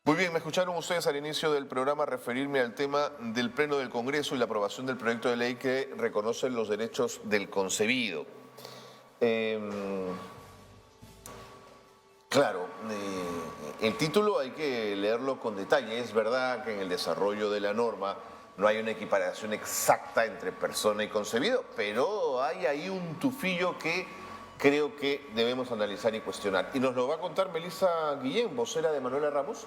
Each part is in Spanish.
Muy bien, me escucharon ustedes al inicio del programa referirme al tema del Pleno del Congreso y la aprobación del proyecto de ley que reconoce los derechos del concebido. Claro, el título hay que leerlo con detalle. Es verdad que en el desarrollo de la norma no hay una equiparación exacta entre persona y concebido, pero hay ahí un tufillo que creo que debemos analizar y cuestionar. Y nos lo va a contar Melissa Guillén, vocera de Manuela Ramos,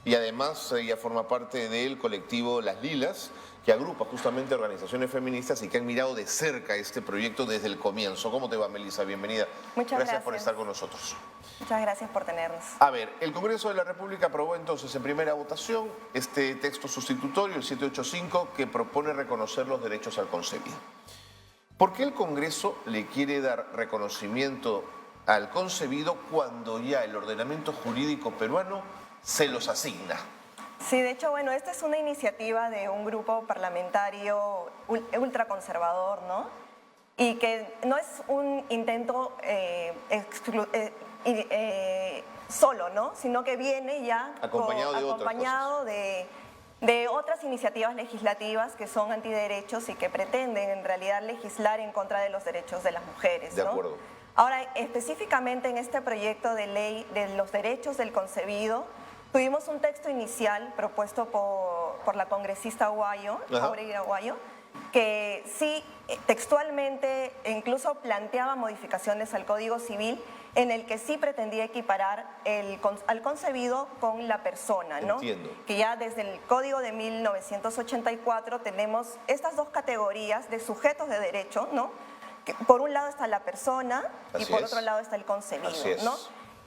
y además ella forma parte del colectivo Las Lilas, que agrupa justamente organizaciones feministas y que han mirado de cerca este proyecto desde el comienzo. ¿Cómo te va, Melissa? Bienvenida. Muchas gracias por estar con nosotros. Muchas gracias por tenernos. A ver, el Congreso de la República aprobó entonces en primera votación este texto sustitutorio, el 785, que propone reconocer los derechos al concebido. ¿Por qué el Congreso le quiere dar reconocimiento al concebido cuando ya el ordenamiento jurídico peruano se los asigna? Sí, de hecho, bueno, esta es una iniciativa de un grupo parlamentario ultraconservador, ¿no? Y que no es un intento solo, ¿no? Sino que viene ya acompañado de otras iniciativas legislativas que son antiderechos y que pretenden en realidad legislar en contra de los derechos de las mujeres, ¿no? De acuerdo. Ahora, específicamente en este proyecto de ley de los derechos del concebido, tuvimos un texto inicial propuesto por la congresista Aurelia Aguayo, que sí, textualmente, incluso planteaba modificaciones al Código Civil en el que sí pretendía equiparar al concebido con la persona, ¿no? Entiendo. Que ya desde el Código de 1984 tenemos estas dos categorías de sujetos de derecho, ¿no? Que por un lado está la persona y por otro lado está el concebido, ¿no?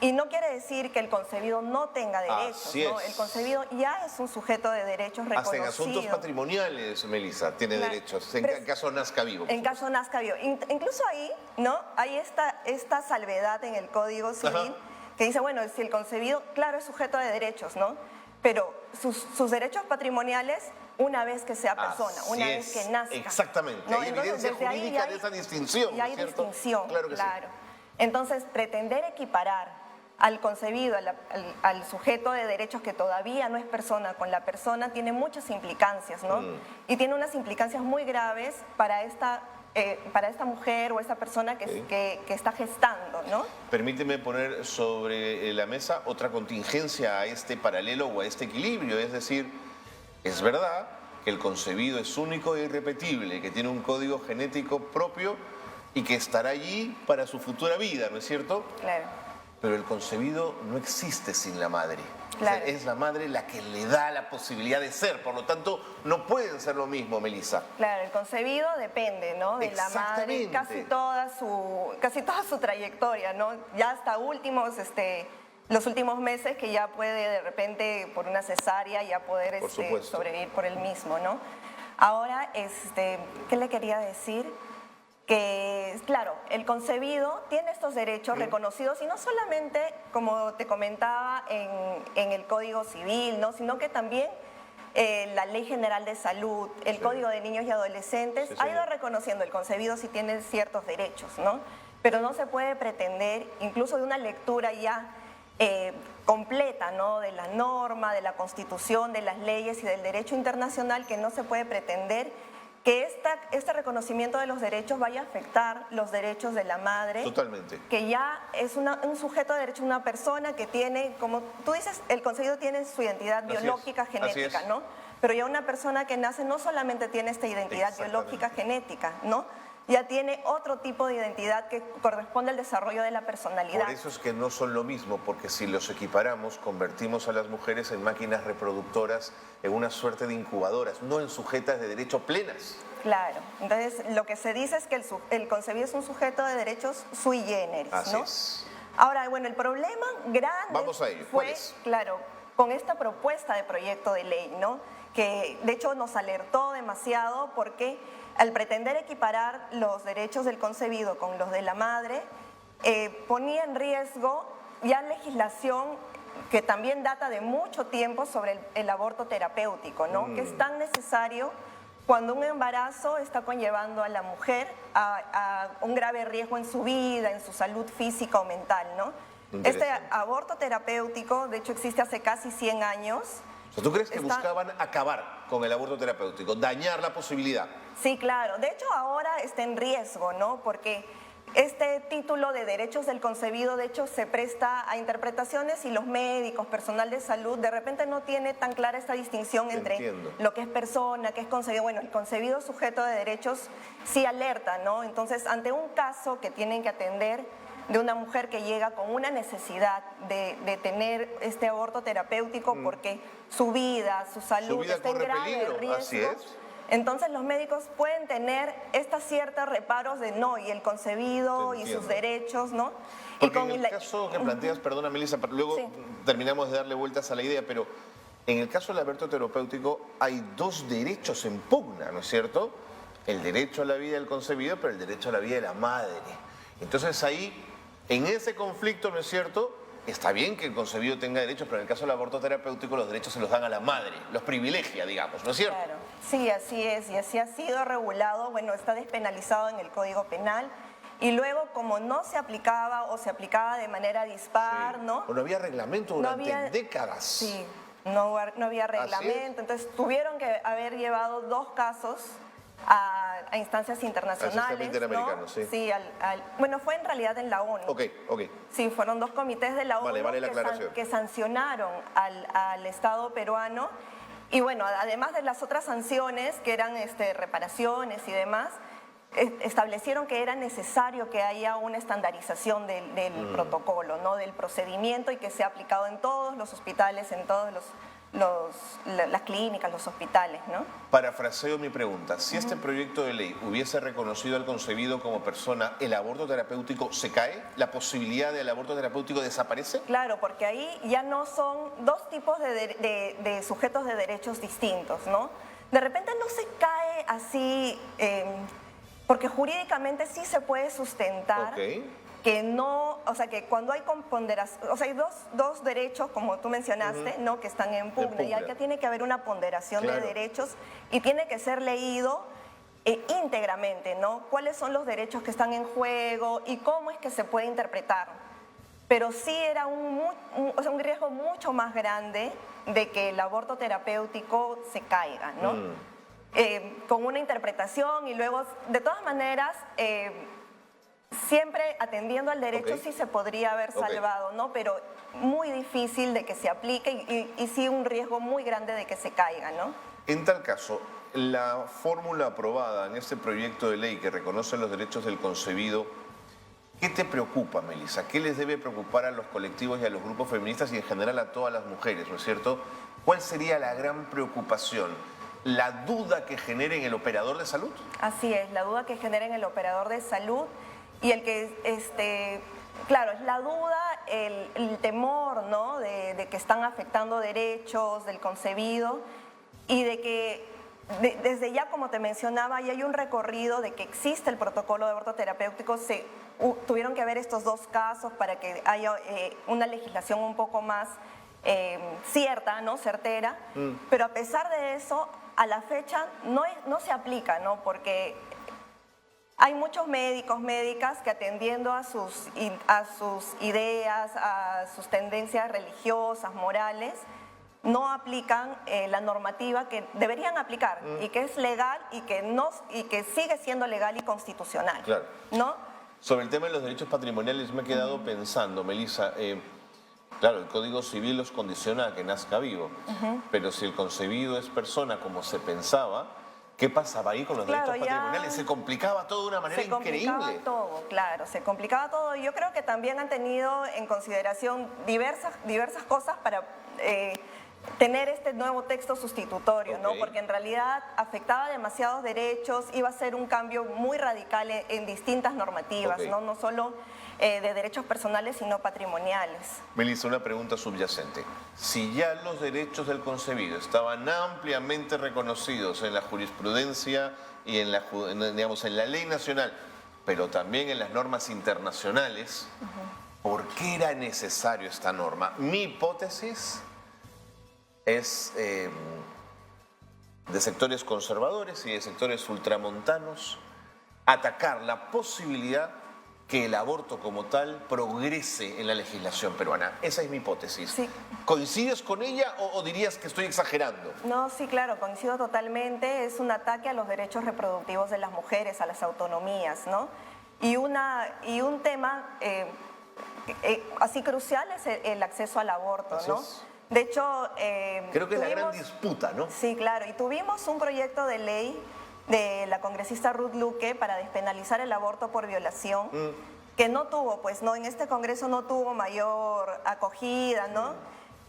Y no quiere decir que el concebido no tenga derechos, ¿no? El concebido ya es un sujeto de derechos reconocido. Hasta en asuntos patrimoniales, Melissa, tiene derechos, en caso nazca vivo. En caso nazca vivo. Incluso ahí, ¿no? Hay esta salvedad en el Código Civil que dice, bueno, si el concebido, claro, es sujeto de derechos, ¿no? Pero sus derechos patrimoniales una vez que sea persona, una vez que nazca. Exactamente, ¿no? hay evidencia jurídica de esa distinción. Y hay distinción, claro. Sí. Entonces, pretender equiparar al concebido, al sujeto de derechos que todavía no es persona con la persona, tiene muchas implicancias, ¿no? Y tiene unas implicancias muy graves para esta mujer o esta persona que está gestando, ¿no? Permíteme poner sobre la mesa otra contingencia a este paralelo o a este equilibrio, es decir, es verdad que el concebido es único e irrepetible, que tiene un código genético propio y que estará allí para su futura vida, ¿no es cierto? Claro. Pero el concebido no existe sin la madre. Claro. O sea, es la madre la que le da la posibilidad de ser, por lo tanto, no pueden ser lo mismo, Melissa. Claro, el concebido depende, ¿no? De la madre, casi toda su trayectoria, ¿no? Ya hasta los últimos meses que ya puede de repente por una cesárea ya poder sobrevivir por él mismo, ¿no? Ahora, ¿qué le quería decir? Que, claro, el concebido tiene estos derechos reconocidos y no solamente, como te comentaba, en el Código Civil, ¿no? Sino que también la Ley General de Salud, el Código de Niños y Adolescentes ha ido reconociendo el concebido si tiene ciertos derechos, ¿no? Pero no se puede pretender, incluso de una lectura ya completa, ¿no? De la norma, de la Constitución, de las leyes y del derecho internacional, que no se puede pretender que este reconocimiento de los derechos vaya a afectar los derechos de la madre. Totalmente. Que ya es un sujeto de derecho, una persona que tiene, como tú dices, el concebido tiene su identidad biológica, genética, ¿no? Pero ya una persona que nace no solamente tiene esta identidad biológica, genética, ¿no? Ya tiene otro tipo de identidad que corresponde al desarrollo de la personalidad. Por eso es que no son lo mismo, porque si los equiparamos, convertimos a las mujeres en máquinas reproductoras, en una suerte de incubadoras, no en sujetas de derecho plenas. Claro, entonces lo que se dice es que el concebido es un sujeto de derechos sui generis, ¿no? Así es. Ahora, bueno, el problema grande fue, claro, con esta propuesta de proyecto de ley, ¿no? Que de hecho nos alertó demasiado porque al pretender equiparar los derechos del concebido con los de la madre, ponía en riesgo ya legislación que también data de mucho tiempo sobre el aborto terapéutico, ¿no? Que es tan necesario cuando un embarazo está conllevando a la mujer a un grave riesgo en su vida, en su salud física o mental, ¿no? Este aborto terapéutico, de hecho, existe hace casi 100 años. O sea, ¿tú crees que buscaban acabar con el aborto terapéutico, dañar la posibilidad? Sí, claro. De hecho, ahora está en riesgo, ¿no? Porque este título de derechos del concebido, de hecho, se presta a interpretaciones y los médicos, personal de salud, de repente no tiene tan clara esta distinción entre lo que es persona, que es concebido. Bueno, el concebido sujeto de derechos sí alerta, ¿no? Entonces, ante un caso que tienen que atender de una mujer que llega con una necesidad de tener este aborto terapéutico porque su vida, su salud está en grave riesgo. Así es. Entonces los médicos pueden tener estas ciertos reparos de no, y el concebido y sus derechos, ¿no? Porque en el caso que planteas, perdona Melissa, luego terminamos de darle vueltas a la idea, pero en el caso del aborto terapéutico hay dos derechos en pugna, ¿no es cierto? El derecho a la vida del concebido, pero el derecho a la vida de la madre. Entonces ahí, en ese conflicto, ¿no es cierto?, está bien que el concebido tenga derechos, pero en el caso del aborto terapéutico los derechos se los dan a la madre, los privilegia, digamos, ¿no es cierto? Claro, sí, así es, y así ha sido regulado, bueno, está despenalizado en el Código Penal, y luego como no se aplicaba o se aplicaba de manera dispar, ¿no? No había reglamento durante décadas. Sí, no había reglamento, entonces tuvieron que haber llevado 2 casos a instancias internacionales, ¿no? Sí, bueno, fue en realidad en la ONU. Ok. Sí, fueron 2 comités de la ONU que sancionaron al Estado peruano. Y bueno, además de las otras sanciones, que eran reparaciones y demás, establecieron que era necesario que haya una estandarización del protocolo, ¿no? Del procedimiento, y que sea aplicado en todos los hospitales, en todos las clínicas, los hospitales, ¿no? Parafraseo mi pregunta. Si este proyecto de ley hubiese reconocido al concebido como persona, ¿el aborto terapéutico se cae? ¿La posibilidad del aborto terapéutico desaparece? Claro, porque ahí ya no son 2 tipos de sujetos de derechos distintos, ¿no? De repente no se cae así, porque jurídicamente sí se puede sustentar. Que no, o sea, que cuando hay ponderación, o sea, hay dos derechos, como tú mencionaste, ¿no?, que están en pugna, y hay que tiene que haber una ponderación de derechos, y tiene que ser leído íntegramente, ¿no? Cuáles son los derechos que están en juego y cómo es que se puede interpretar. Pero sí era un riesgo mucho más grande de que el aborto terapéutico se caiga, ¿no? Con una interpretación, y luego, de todas maneras, siempre atendiendo al derecho sí se podría haber salvado, ¿no? Pero muy difícil de que se aplique, y sí un riesgo muy grande de que se caiga, ¿no? En tal caso, la fórmula aprobada en este proyecto de ley que reconoce los derechos del concebido, ¿qué te preocupa, Melissa? ¿Qué les debe preocupar a los colectivos y a los grupos feministas y en general a todas las mujeres, ¿no es cierto? ¿Cuál sería la gran preocupación? ¿La duda que genere en el operador de salud? Así es, la duda que genera en el operador de salud. Y el que, claro, es la duda, el temor, ¿no?, de que están afectando derechos del concebido, y de que desde ya, como te mencionaba, ya hay un recorrido de que existe el protocolo de aborto terapéutico. Tuvieron que haber estos 2 casos para que haya una legislación un poco más cierta, ¿no?, certera, pero a pesar de eso, a la fecha no se aplica, ¿no?, porque hay muchos médicos, médicas que, atendiendo a sus ideas, a sus tendencias religiosas, morales, no aplican la normativa que deberían aplicar, y que es legal, y que sigue siendo legal y constitucional. Claro. ¿No? Sobre el tema de los derechos patrimoniales me he quedado pensando, Melissa, claro, el Código Civil los condiciona a que nazca vivo, pero si el concebido es persona como se pensaba, ¿qué pasaba ahí con los derechos patrimoniales? Se complicaba todo de una manera increíble. Se complicaba todo, claro, se complicaba todo. Yo creo que también han tenido en consideración diversas cosas para tener este nuevo texto sustitutorio, ¿no? Porque en realidad afectaba demasiados derechos, iba a ser un cambio muy radical en distintas normativas, ¿no? No solo de derechos personales, sino patrimoniales. Melissa, una pregunta subyacente. Si ya los derechos del concebido estaban ampliamente reconocidos en la jurisprudencia y en la ley nacional, pero también en las normas internacionales, ¿por qué era necesario esta norma? Mi hipótesis es de sectores conservadores y de sectores ultramontanos atacar la posibilidad que el aborto como tal progrese en la legislación peruana. Esa es mi hipótesis. Sí. ¿Coincides con ella o dirías que estoy exagerando? No, sí, claro, coincido totalmente. Es un ataque a los derechos reproductivos de las mujeres, a las autonomías, ¿no? Y un tema así crucial es el acceso al aborto, Así ¿no? es. De hecho, Creo que es la gran disputa, ¿no? Sí, claro, y tuvimos un proyecto de ley de la congresista Ruth Luque para despenalizar el aborto por violación, que no tuvo, pues, ¿no? En este Congreso no tuvo mayor acogida, ¿no?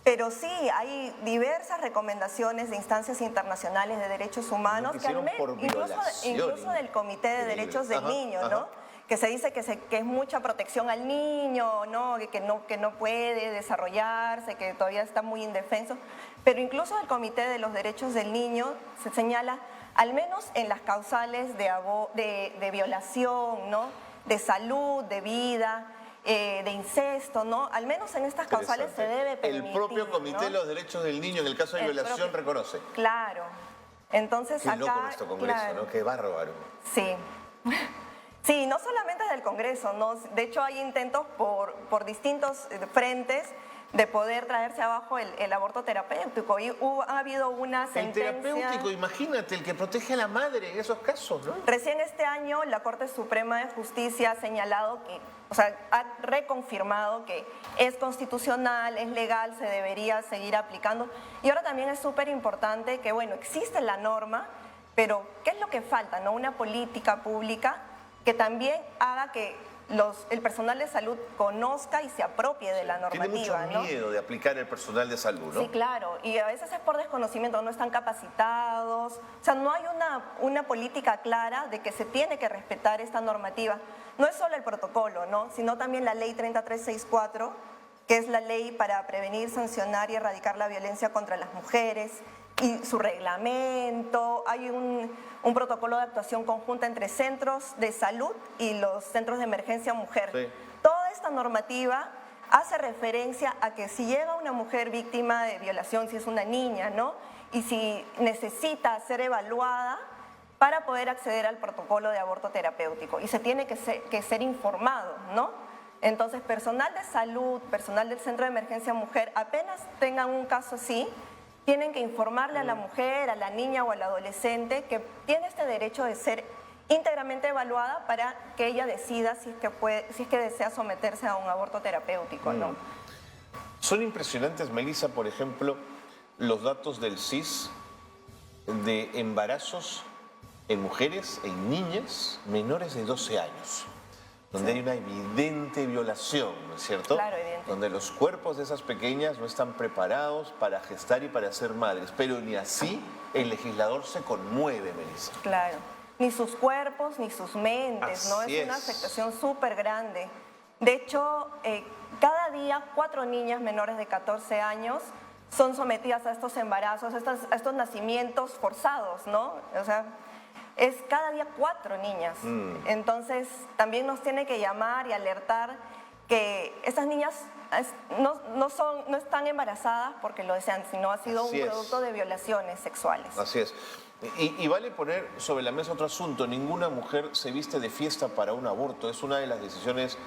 Pero sí, hay diversas recomendaciones de instancias internacionales de derechos humanos, que incluso del Comité de Derechos del Niño, ¿no? Que se dice que es mucha protección al niño, ¿no? Que no puede desarrollarse, que todavía está muy indefenso. Pero incluso el Comité de los Derechos del Niño se señala, al menos en las causales de violación, ¿no? De salud, de vida, de incesto, ¿no? Al menos en estas causales se debe permitir. El propio Comité de ¿no? los Derechos del Niño, en el caso de violación, reconoce. Claro. Entonces Qué acá... loco nuestro Congreso, claro. ¿no? Qué bárbaro. Sí. Sí, no solamente del Congreso, ¿no? De hecho hay intentos por distintos frentes de poder traerse abajo el aborto terapéutico. Y ha habido una sentencia... El terapéutico, imagínate, el que protege a la madre en esos casos, ¿no? Recién este año la Corte Suprema de Justicia ha señalado que, o sea, ha reconfirmado que es constitucional, es legal, se debería seguir aplicando. Y ahora también es súper importante que, bueno, existe la norma, pero ¿qué es lo que falta, no? Una política pública que también haga que el personal de salud conozca y se apropie de la normativa. Tiene mucho miedo de aplicar el personal de salud, ¿no? Sí, claro, y a veces es por desconocimiento, no están capacitados, o sea, no hay una política clara de que se tiene que respetar esta normativa. No es solo el protocolo, ¿no? Sino también la ley 3364, que es la ley para prevenir, sancionar y erradicar la violencia contra las mujeres, y su reglamento. Hay un protocolo de actuación conjunta entre centros de salud y los centros de emergencia mujer. Sí. Toda esta normativa hace referencia a que si llega una mujer víctima de violación, si es una niña, ¿no? Y si necesita ser evaluada para poder acceder al protocolo de aborto terapéutico. Y se tiene que ser informado, ¿no? Entonces, personal de salud, personal del centro de emergencia mujer, apenas tengan un caso así, tienen que informarle a la mujer, a la niña o al adolescente que tiene este derecho de ser íntegramente evaluada para que ella decida si es que desea someterse a un aborto terapéutico o no. Son impresionantes, Melissa, por ejemplo, los datos del CIS de embarazos en mujeres, en niñas menores de 12 años. Donde hay una evidente violación, ¿no es cierto? Claro, evidente. Donde los cuerpos de esas pequeñas no están preparados para gestar y para ser madres. Pero ni así el legislador se conmueve, Melissa. Claro. Ni sus cuerpos, ni sus mentes, ¿no? Así Es una afectación súper grande. De hecho, cada día 4 niñas menores de 14 años son sometidas a estos embarazos, a estos nacimientos forzados, ¿no? O sea, es cada día 4 niñas. Entonces, también nos tiene que llamar y alertar que estas niñas no están embarazadas porque lo desean, sino ha sido un producto de violaciones sexuales. Así es. Y vale poner sobre la mesa otro asunto. Ninguna mujer se viste de fiesta para un aborto. Es una de las decisiones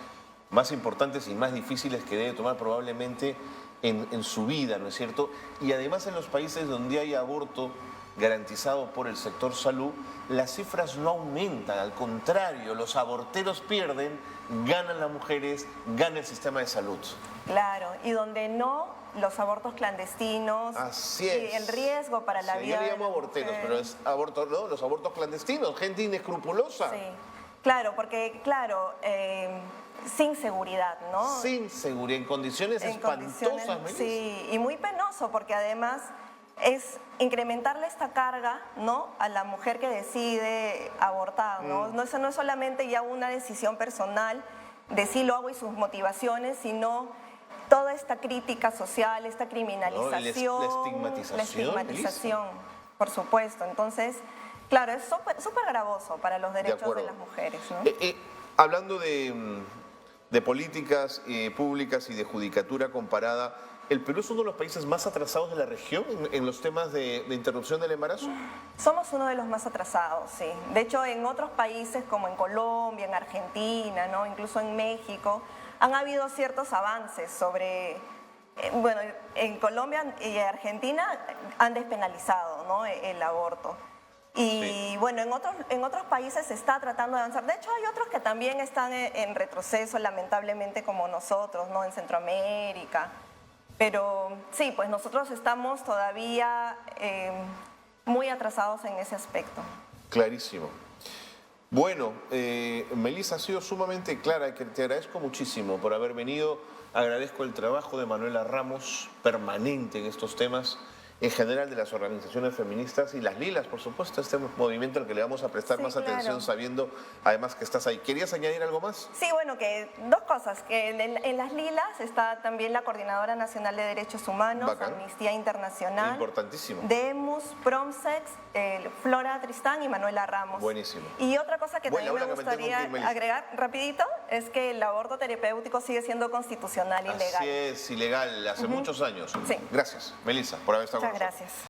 más importantes y más difíciles que debe tomar probablemente en su vida, ¿no es cierto? Y además en los países donde hay aborto garantizado por el sector salud, las cifras no aumentan, al contrario, los aborteros pierden, ganan las mujeres, gana el sistema de salud. Claro, y donde no, los abortos clandestinos. Así es. Y el riesgo para la vida. Yo le llamo aborteros, pero es aborto, ¿no? Los abortos clandestinos, gente inescrupulosa. Sí, claro, porque, claro, sin seguridad, ¿no? Sin seguridad, en condiciones espantosas. Sí, y muy penoso, porque además es incrementarle esta carga, ¿no? A la mujer que decide abortar, ¿no? Eso no es solamente ya una decisión personal de sí lo hago y sus motivaciones, sino toda esta crítica social, esta criminalización, la estigmatización, por supuesto. Entonces, claro, es súper gravoso para los derechos de las mujeres, ¿no? Hablando de políticas públicas y de judicatura comparada, ¿El Perú es uno de los países más atrasados de la región en los temas de interrupción del embarazo? Somos uno de los más atrasados, sí. De hecho, en otros países como en Colombia, en Argentina, ¿no? Incluso en México, han habido ciertos avances sobre... Bueno, en Colombia y Argentina han despenalizado, ¿no?, el aborto. Y sí, bueno, en otros países se está tratando de avanzar. De hecho, hay otros que también están en retroceso, lamentablemente, como nosotros, ¿no?, en Centroamérica. Pero sí, pues nosotros estamos todavía muy atrasados en ese aspecto. Clarísimo. Bueno, Melissa, ha sido sumamente clara, que te agradezco muchísimo por haber venido. Agradezco el trabajo de Manuela Ramos, permanente en estos temas, en general de las organizaciones feministas y las lilas, por supuesto, este movimiento al que le vamos a prestar más atención, sabiendo además que estás ahí. ¿Querías añadir algo más? Sí, bueno, que dos cosas, que en las lilas está también la Coordinadora Nacional de Derechos Humanos, Bacán. Amnistía Internacional, importantísimo, Demus, Promsex, Flora Tristán y Manuela Ramos. Buenísimo. Y otra cosa que también me gustaría agregar rapidito es que el aborto terapéutico sigue siendo constitucional y legal. Así es, ilegal, hace muchos años. Sí. Gracias, Melissa, por haber estado con nosotros. Muchas gracias.